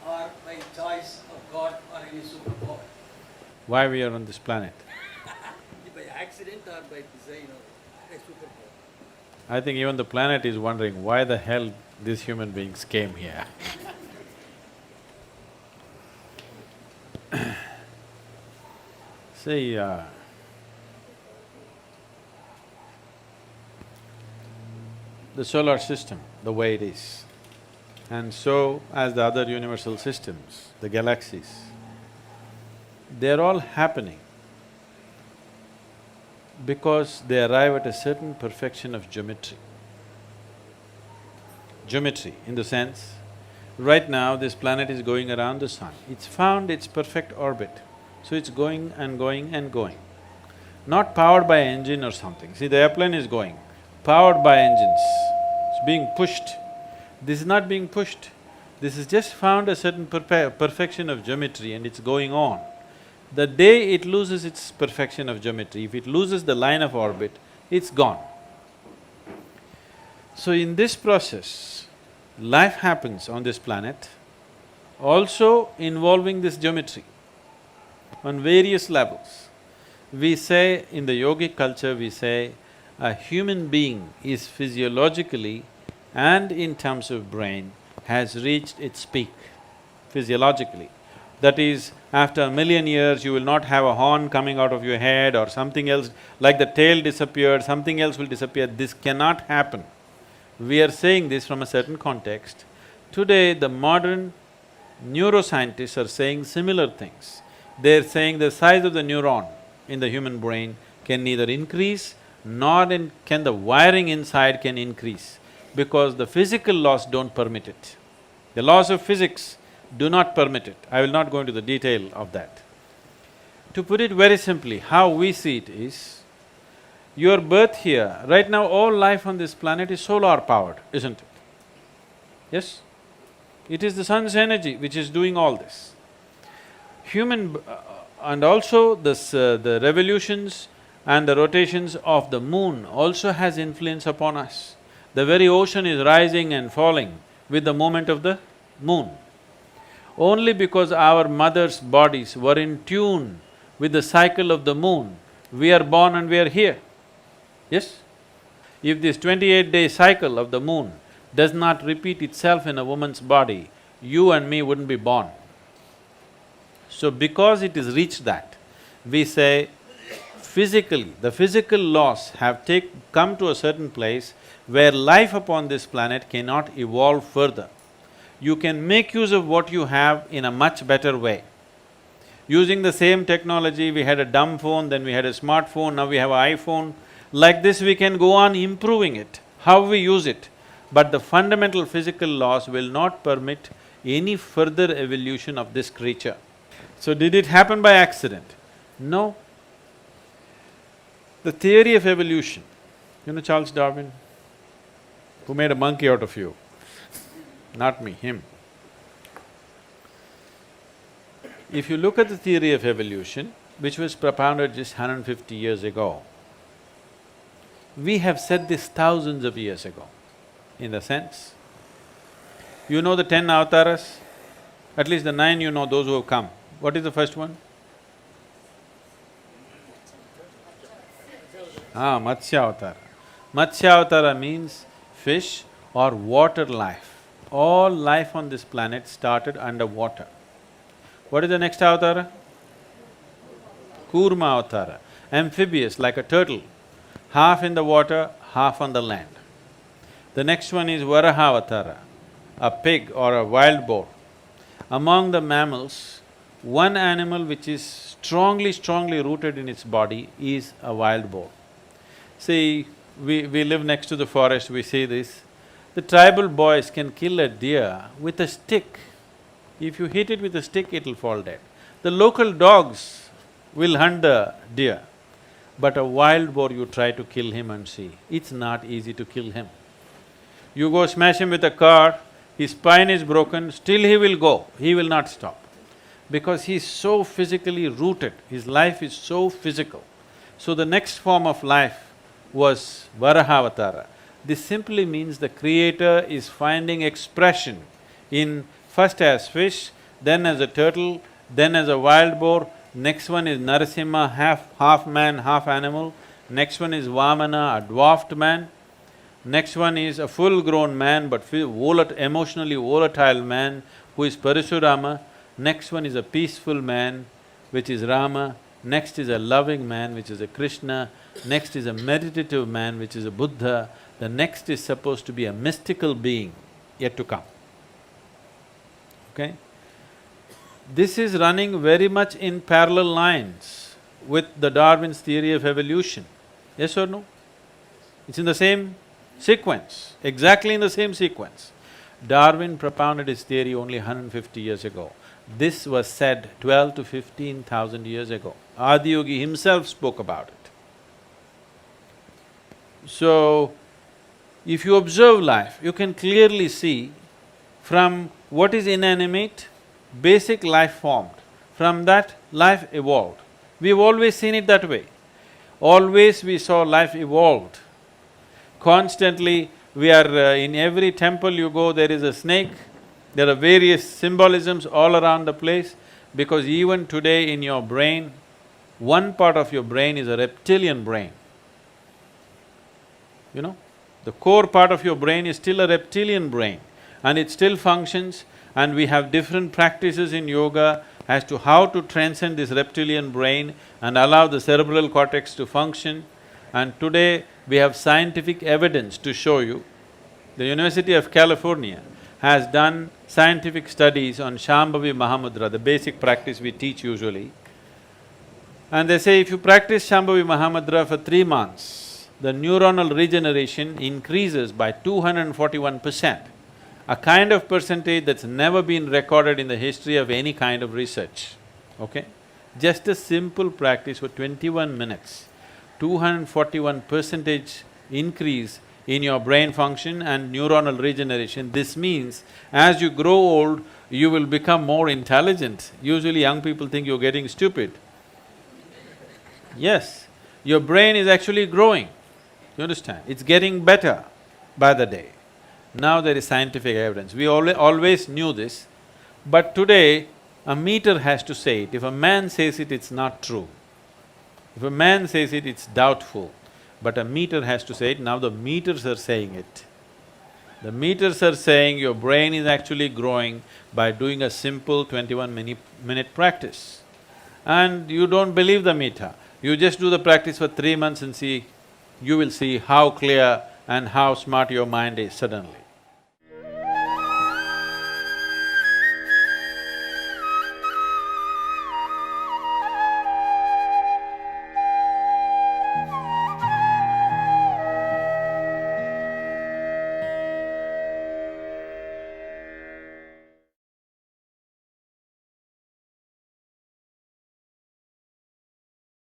or by choice of God or any superpower. Why we are on this planet? By accident or by design or a superpower. I think even the planet is wondering why the hell these human beings came here. See, the solar system, the way it is, and so as the other universal systems, the galaxies, they're all happening because they arrive at a certain perfection of geometry. Geometry in the sense, right now this planet is going around the sun, it's found its perfect orbit, so it's going and going and going. Not powered by engine or something. See, the airplane is going, powered by engines, it's being pushed. This is not being pushed, this has just found a certain perfection of geometry and it's going on. The day it loses its perfection of geometry, if it loses the line of orbit, it's gone. So in this process, life happens on this planet, also involving this geometry on various levels. We say, in the yogic culture, we say, a human being is physiologically and in terms of brain has reached its peak, physiologically. That is, after 1,000,000 years, you will not have a horn coming out of your head or something else, like the tail disappeared, something else will disappear. This cannot happen. We are saying this from a certain context. Today, the modern neuroscientists are saying similar things. They're saying the size of the neuron in the human brain can neither increase nor can the wiring inside can increase, because the physical laws don't permit it. The laws of physics do not permit it. I will not go into the detail of that. To put it very simply, how we see it is, your birth here, right now all life on this planet is solar powered, isn't it? Yes? It is the sun's energy which is doing all this. And also the revolutions and the rotations of the moon also has influence upon us. The very ocean is rising and falling with the movement of the moon. Only because our mothers' bodies were in tune with the cycle of the moon, we are born and we are here. Yes? If this 28-day cycle of the moon does not repeat itself in a woman's body, you and me wouldn't be born. So because it has reached that, we say physically, the physical laws have come to a certain place where life upon this planet cannot evolve further. You can make use of what you have in a much better way. Using the same technology, we had a dumb phone, then we had a smartphone, now we have an iPhone. Like this we can go on improving it, how we use it. But the fundamental physical laws will not permit any further evolution of this creature. So did it happen by accident? No. The theory of evolution, you know Charles Darwin, who made a monkey out of you? Not me, him. If you look at the theory of evolution, which was propounded just 150 years ago, we have said this thousands of years ago, in the sense, you know the 10 avatars? At least the 9 you know, those who have come. What is the first one? Matsya Avatara. Matsya Avatara means fish or water life. All life on this planet started underwater. What is the next avatara? Kurma Avatara, amphibious like a turtle, half in the water, half on the land. The next one is Varaha Avatara, a pig or a wild boar. Among the mammals, one animal which is strongly rooted in its body is a wild boar. See, we live next to the forest, we see this. The tribal boys can kill a deer with a stick. If you hit it with a stick, it'll fall dead. The local dogs will hunt the deer, but a wild boar, you try to kill him and see, it's not easy to kill him. You go smash him with a car, his spine is broken, still he will go, he will not stop. Because he's so physically rooted, his life is so physical. So the next form of life was Varaha. This simply means the creator is finding expression in first as fish, then as a turtle, then as a wild boar. Next one is Narasimha, half man, half animal. Next one is Vamana, a dwarfed man. Next one is a full-grown man but emotionally volatile man who is Parasurama. Next one is a peaceful man, which is Rama. Next is a loving man, which is a Krishna. Next is a meditative man, which is a Buddha. The next is supposed to be a mystical being yet to come. Okay? This is running very much in parallel lines with the Darwin's theory of evolution. Yes or no? It's in the same sequence, exactly in the same sequence. Darwin propounded his theory only 150 years ago. This was said 12 to 15,000 years ago. Adiyogi himself spoke about it. So, if you observe life, you can clearly see from what is inanimate, basic life formed. From that, life evolved. We've always seen it that way. Always we saw life evolved. Constantly, we are in every temple you go, there is a snake. There are various symbolisms all around the place, because even today in your brain, one part of your brain is a reptilian brain. You know, the core part of your brain is still a reptilian brain and it still functions, and we have different practices in yoga as to how to transcend this reptilian brain and allow the cerebral cortex to function. And today we have scientific evidence to show you. The University of California has done scientific studies on Shambhavi Mahamudra, the basic practice we teach usually. And they say if you practice Shambhavi Mahamudra for 3 months, the neuronal regeneration increases by 241%, a kind of percentage that's never been recorded in the history of any kind of research, okay? Just a simple practice for 21 minutes, 241% increase in your brain function and neuronal regeneration. This means as you grow old, you will become more intelligent. Usually young people think you're getting stupid. Yes, your brain is actually growing, you understand? It's getting better by the day. Now there is scientific evidence. We always knew this, but today a meter has to say it. If a man says it, it's not true. If a man says it, it's doubtful. But a meter has to say it. Now the meters are saying it. The meters are saying your brain is actually growing by doing a simple 21-minute practice. And you don't believe the meter. You just do the practice for 3 months and see, you will see how clear and how smart your mind is suddenly.